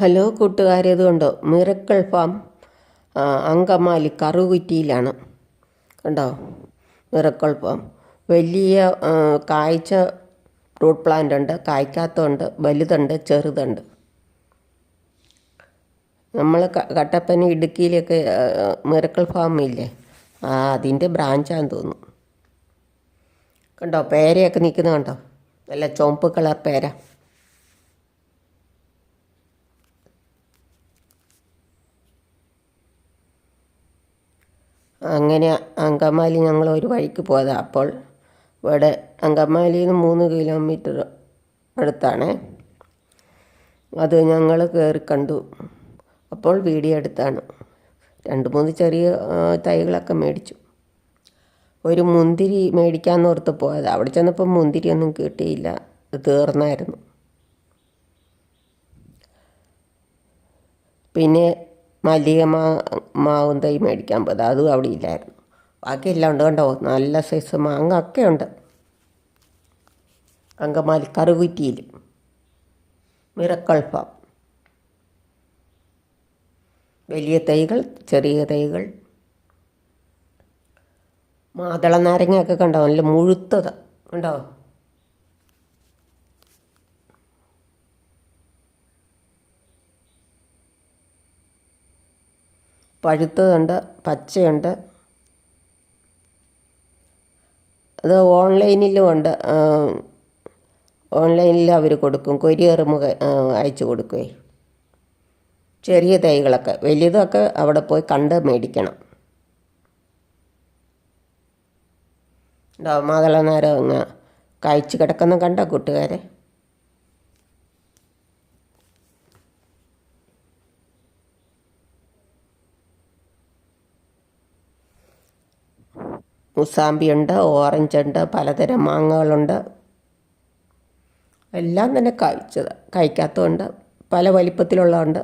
Hello കൂട്ടുകാരെ, ഇതുകൊണ്ടോ miracle farm Angamaly കറുകുറ്റിയിലാണ്. കണ്ടോ miracle farm. വലിയ കായ്ച്ച ഫ്രൂട്ട് പ്ലാന്റ് ഉണ്ട്, കായ്ക്കാത്തതുണ്ട്, വലുതുണ്ട്, ചെറുതുണ്ട്. നമ്മൾ കട്ടപ്പന ഇടുക്കിയിലൊക്കെ മിറക്കിൾ ഫാം ഇല്ലേ, അതിൻ്റെ ബ്രാഞ്ചാന്ന് തോന്നുന്നു. കണ്ടോ പേരയൊക്കെ നിൽക്കുന്നത് കണ്ടോ, നല്ല ചുവപ്പ് കളർ പേര. അങ്ങനെ അങ്കമാലി ഞങ്ങൾ ഒരു വഴിക്ക് പോയതാണ്. അപ്പോൾ ഇവിടെ അങ്കമാലിയിൽ നിന്ന് 3 കിലോമീറ്റർ അടുത്താണ്. അത് ഞങ്ങൾ കയറി കണ്ടു. അപ്പോൾ വീഡിയോ എടുത്താണ്. 2-3 ചെറിയ തൈകളൊക്കെ മേടിച്ചു. ഒരു മുന്തിരി മേടിക്കാമെന്ന് ഓർത്ത് പോയത്. അവിടെ ചെന്നപ്പോൾ മുന്തിരിയൊന്നും കിട്ടിയില്ല, തീർന്നായിരുന്നു. പിന്നെ മല്ലിക മാവും തൈ മേടിക്കാൻ പോയത്, അതും അവിടെ ഇല്ലായിരുന്നു. ബാക്കിയെല്ലാം ഉണ്ട്. കണ്ടോ നല്ല സൈസ് മാങ്ങ ഒക്കെ ഉണ്ട്. അങ്കമാലി കറുകുറ്റിയിൽ മിറക്കിൾ ഫാം. വലിയ തൈകൾ, ചെറിയ തൈകൾ. മാതള നാരങ്ങയൊക്കെ കണ്ടോ, നല്ല മുഴുത്തത് കണ്ടോ. പഴുത്തതുണ്ട്, പച്ചയുണ്ട്. അത് ഓൺലൈനിലും ഉണ്ട്. ഓൺലൈനിൽ അവർ കൊടുക്കും, കൊരിയർ അയച്ചു കൊടുക്കുമേ. ചെറിയ തൈകളൊക്കെ, വലിയതൊക്കെ അവിടെ പോയി കണ്ട് മേടിക്കണം. മാതള നാരങ്ങ കായ്ച്ച് കിടക്കുന്ന കണ്ടോ കൂട്ടുകാരെ. മുസാമ്പിയുണ്ട്, ഓറഞ്ചുണ്ട്, പലതരം മാങ്ങകളുണ്ട്. എല്ലാം തന്നെ കായ്ക്കാത്തതുണ്ട്, പല വലിപ്പത്തിലുള്ളതുണ്ട്.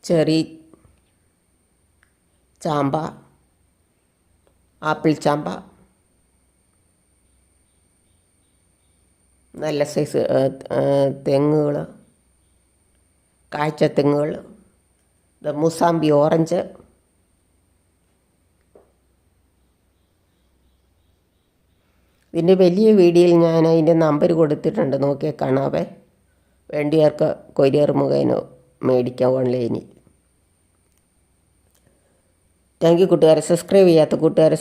ചെറി, ചാമ്പ, ആപ്പിൾ ചാമ്പ, നല്ല സൈസ് തെങ്ങുകൾ, കാഴ്ച തെങ്ങുകൾ. മുസാമ്പി ഓറഞ്ച്. ഇതിൻ്റെ വലിയ വീഡിയോയിൽ ഞാൻ അതിൻ്റെ നമ്പർ കൊടുത്തിട്ടുണ്ട്, നോക്കിയാൽ കാണാവേ. വേണ്ടിയവർക്ക് കൊരിയർ മുഖേന മേടിക്കാം ഓൺലൈനിൽ. താങ്ക് യു കൂട്ടുകാരെ. സബ്സ്ക്രൈബ് ചെയ്യാത്ത കൂട്ടുകാരെ